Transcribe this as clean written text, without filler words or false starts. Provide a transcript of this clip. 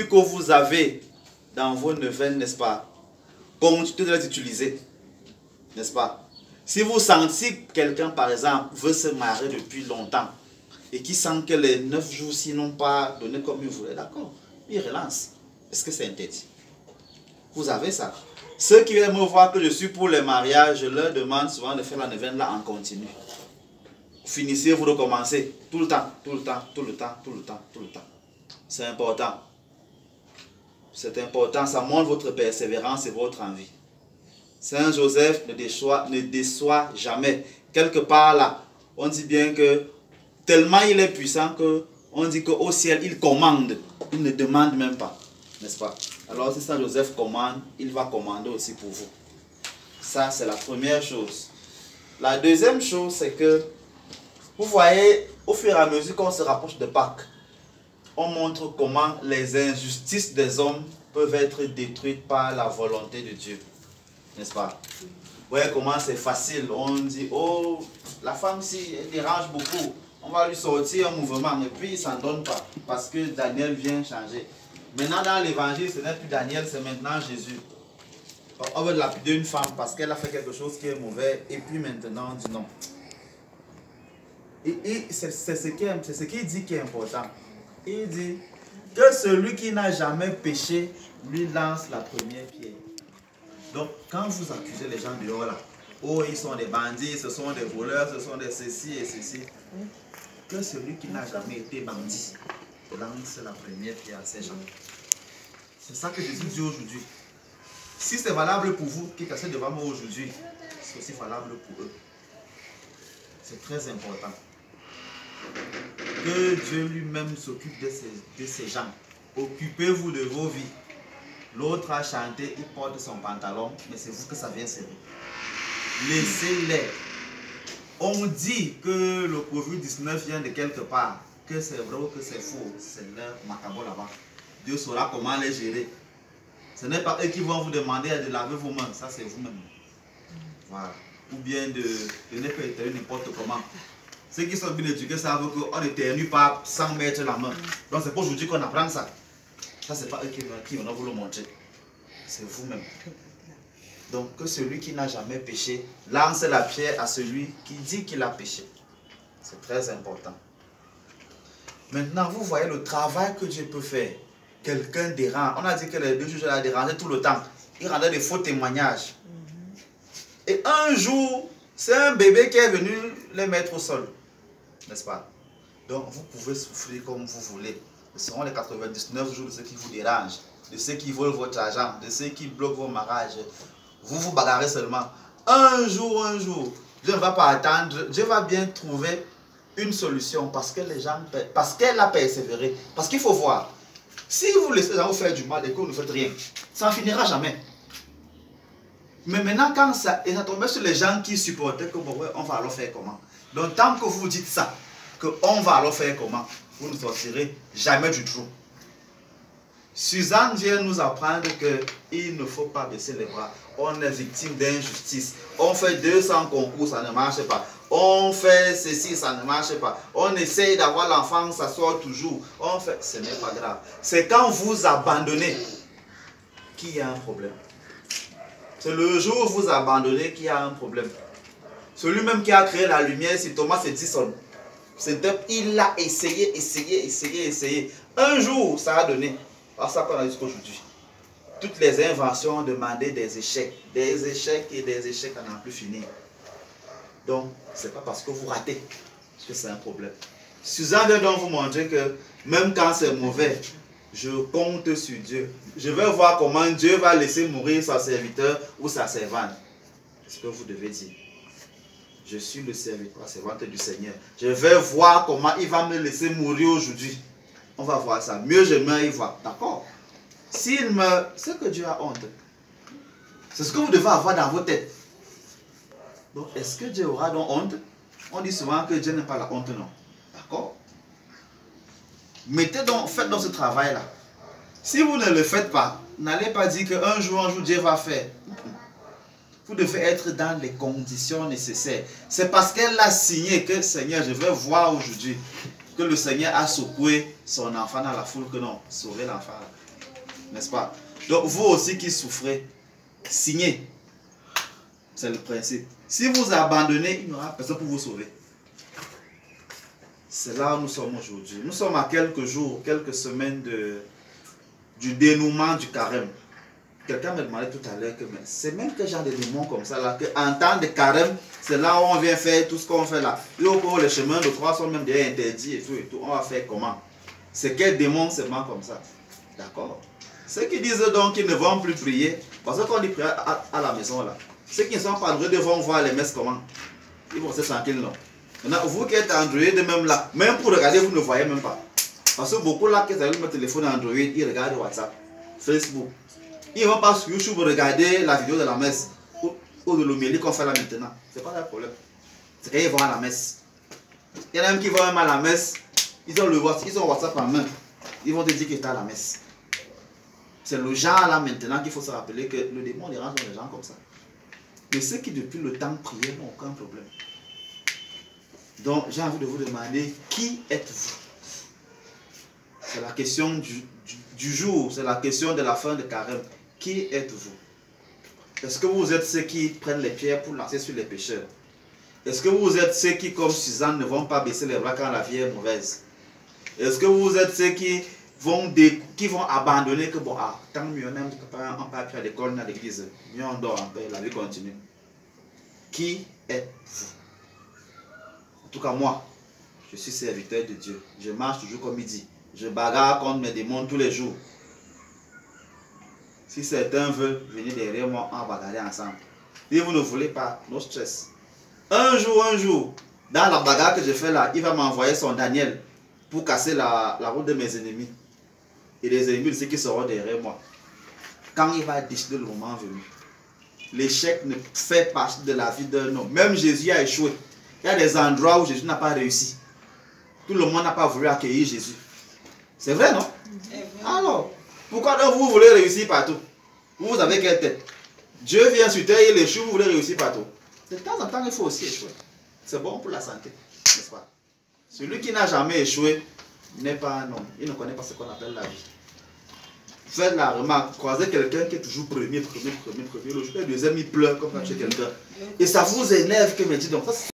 copies que vous avez dans vos neuvaines, n'est-ce pas, continuez de les utiliser, n'est-ce pas? Si vous sentez, si quelqu'un par exemple veut se marier depuis longtemps et qui sent que les 9 jours s'ils n'ont pas donné comme il voulait, d'accord, il relance. Est-ce que c'est interdit? Vous avez ça. Ceux qui viennent me voir que je suis pour les mariages, je leur demande souvent de faire la neuvaine là en continu. Finissez, vous recommencez tout le temps, tout le temps, tout le temps, tout le temps, tout le temps. C'est important. C'est important, ça montre votre persévérance et votre envie. Saint Joseph ne déçoit jamais. Quelque part là, on dit bien que tellement il est puissant que on dit qu'au ciel, il commande. Il ne demande même pas. N'est-ce pas? Alors si Saint Joseph commande, il va commander aussi pour vous. Ça, c'est la première chose. La deuxième chose, c'est que, vous voyez, au fur et à mesure qu'on se rapproche de Pâques, on montre comment les injustices des hommes peuvent être détruites par la volonté de Dieu. N'est-ce pas? Vous voyez comment c'est facile. On dit, oh, la femme, si elle dérange beaucoup, on va lui sortir un mouvement. Et puis, il ne s'en donne pas. Parce que Daniel vient changer. Maintenant, dans l'évangile, ce n'est plus Daniel, c'est maintenant Jésus. On veut lapider une femme parce qu'elle a fait quelque chose qui est mauvais. Et puis maintenant, on dit non. Et c'est ce qu'il dit qui est important. Il dit que celui qui n'a jamais péché lui lance la première pierre. Donc, quand vous accusez les gens dehors là, oh, ils sont des bandits, ce sont des voleurs, ce sont des ceci et ceci, que celui qui n'a jamais été bandit lance la première pierre à ces gens. C'est ça que Jésus dit aujourd'hui. Si c'est valable pour vous qui cassez devant moi aujourd'hui, c'est aussi valable pour eux. C'est très important. Que Dieu lui-même s'occupe de ces gens. Occupez-vous de vos vies. L'autre a chanté, il porte son pantalon, mais c'est vous que ça vient servir. Laissez-les. On dit que le Covid-19 vient de quelque part, que c'est vrai ou que c'est faux, c'est leur macabre là-bas. Dieu saura comment les gérer. Ce n'est pas eux qui vont vous demander de laver vos mains, ça c'est vous-même. Voilà. Ou bien de ne pas éternuer n'importe comment. Ceux qui sont bien éduqués savent qu'on n'éternue pas sans mettre la main. Donc c'est pas aujourd'hui qu'on apprend ça. Ça c'est pas eux qui vont vous le montrer. C'est vous-même. Donc que celui qui n'a jamais péché lance la pierre à celui qui dit qu'il a péché. C'est très important. Maintenant, vous voyez le travail que Dieu peut faire. Quelqu'un dérange. On a dit que les deux juges la dérangeaient tout le temps. Ils rendaient des faux témoignages. Et un jour, c'est un bébé qui est venu les mettre au sol. N'est-ce pas? Donc, vous pouvez souffrir comme vous voulez. Ce seront les 99 jours de ceux qui vous dérangent, de ceux qui volent votre argent, de ceux qui bloquent vos mariages. Vous vous bagarrez seulement. Un jour, Dieu ne va pas attendre. Dieu va bien trouver une solution parce que les gens, parce qu'elle a persévéré. Parce qu'il faut voir. Si vous laissez les gens vous faire du mal et que vous ne faites rien, ça ne finira jamais. Mais maintenant, quand ça tombe sur les gens qui supportaient que bon, ouais, on va alors faire comment? Donc, tant que vous dites ça, qu'on va alors faire comment, vous ne sortirez jamais du trou. Suzanne vient nous apprendre qu'il ne faut pas baisser les bras. On est victime d'injustice. On fait 200 concours, ça ne marche pas. On fait ceci, ça ne marche pas. On essaye d'avoir l'enfant, ça sort toujours. On fait... Ce n'est pas grave. C'est quand vous abandonnez qu'il y a un problème. C'est le jour où vous abandonnez qu'il y a un problème. Celui même qui a créé la lumière, c'est Thomas Edison. Il a essayé. Un jour, ça a donné. C'est ça qu'on a jusqu'à aujourd'hui. Toutes les inventions ont demandé des échecs. Des échecs et des échecs à n'en plus finir. Donc, ce n'est pas parce que vous ratez que c'est un problème. Suzanne vient donc vous montrer que même quand c'est mauvais, je compte sur Dieu. Je vais voir comment Dieu va laisser mourir son serviteur ou sa servante. C'est ce que vous devez dire. Je suis le serviteur, la servante du Seigneur. Je vais voir comment il va me laisser mourir aujourd'hui. On va voir ça. Mieux je meurs, il va. D'accord? S'il meurt, c'est que Dieu a honte. C'est ce que vous devez avoir dans vos têtes. Donc, est-ce que Dieu aura donc honte? On dit souvent que Dieu n'a pas la honte, non. D'accord? Faites donc ce travail-là. Si vous ne le faites pas, n'allez pas dire qu'un jour, Dieu va faire. Vous devez être dans les conditions nécessaires. C'est parce qu'elle a signé que, Seigneur, je vais voir aujourd'hui que le Seigneur a secoué son enfant dans la foule, que non, sauver l'enfant. N'est-ce pas? Donc vous aussi qui souffrez, signez. C'est le principe. Si vous abandonnez, il n'y aura personne pour vous sauver. C'est là où nous sommes aujourd'hui. Nous sommes à quelques jours, quelques semaines du dénouement du carême. Quelqu'un me demandait tout à l'heure que c'est même quel genre de démon comme ça là, qu'en temps de carême, c'est là où on vient faire tout ce qu'on fait là. Et au cours les chemins de croix sont même déjà interdits et tout. On va faire comment? C'est quel démon seulement comme ça? D'accord? Ceux qui disent donc qu'ils ne vont plus prier, parce qu'on dit prier à la maison là. Ceux qui ne sont pas Android vont voir les messes comment? Ils vont se tranquilles non. Maintenant, vous qui êtes Android, même là, même pour regarder, vous ne voyez même pas. Parce que beaucoup là qui ont le téléphone Android, ils regardent WhatsApp, Facebook. Ils ne vont pas sur YouTube regarder la vidéo de la messe ou de l'homélie qu'on fait là maintenant. Ce n'est pas le problème. C'est qu'ils vont à la messe. Il y en a même qui vont même à la messe, ils ont WhatsApp en main. Ils vont te dire qu'ils sont à la messe. C'est le genre là maintenant qu'il faut se rappeler que le démon dérange les gens comme ça. Mais ceux qui depuis le temps priaient n'ont aucun problème. Donc j'ai envie de vous demander, qui êtes-vous? C'est la question du jour, c'est la question de la fin de carême. Qui êtes-vous? Est-ce que vous êtes ceux qui prennent les pierres pour lancer sur les pécheurs? Est-ce que vous êtes ceux qui, comme Suzanne, ne vont pas baisser les bras quand la vie est mauvaise? Est-ce que vous êtes ceux qui vont abandonner que bon, tant mieux, on n'a pas appris à l'école, à l'église, mieux on dort en paix, la vie continue? Qui êtes-vous? En tout cas, moi, je suis serviteur de Dieu. Je marche toujours comme il dit. Je bagarre contre mes démons tous les jours. Si certains veulent venir derrière moi, on va bagarrer ensemble. Si vous ne voulez pas, no stress. Un jour, dans la bagarre que je fais là, il va m'envoyer son Daniel pour casser la route de mes ennemis. Et les ennemis, c'est qui seront derrière moi. Quand il va décider le moment venu. L'échec ne fait partie de la vie d'un homme. Même Jésus a échoué. Il y a des endroits où Jésus n'a pas réussi. Tout le monde n'a pas voulu accueillir Jésus. C'est vrai, non? Alors, pourquoi donc vous voulez réussir partout? Vous avez quelle tête? Dieu vient sur terre, il échoue, vous voulez réussir partout. De temps en temps, il faut aussi échouer. C'est bon pour la santé, n'est-ce pas? Celui qui n'a jamais échoué n'est pas un homme. Il ne connaît pas ce qu'on appelle la vie. Faites la remarque, croisez quelqu'un qui est toujours premier. Le jour du deuxième, il pleure comme quand tu es quelqu'un. Et ça vous énerve que me dit donc ça.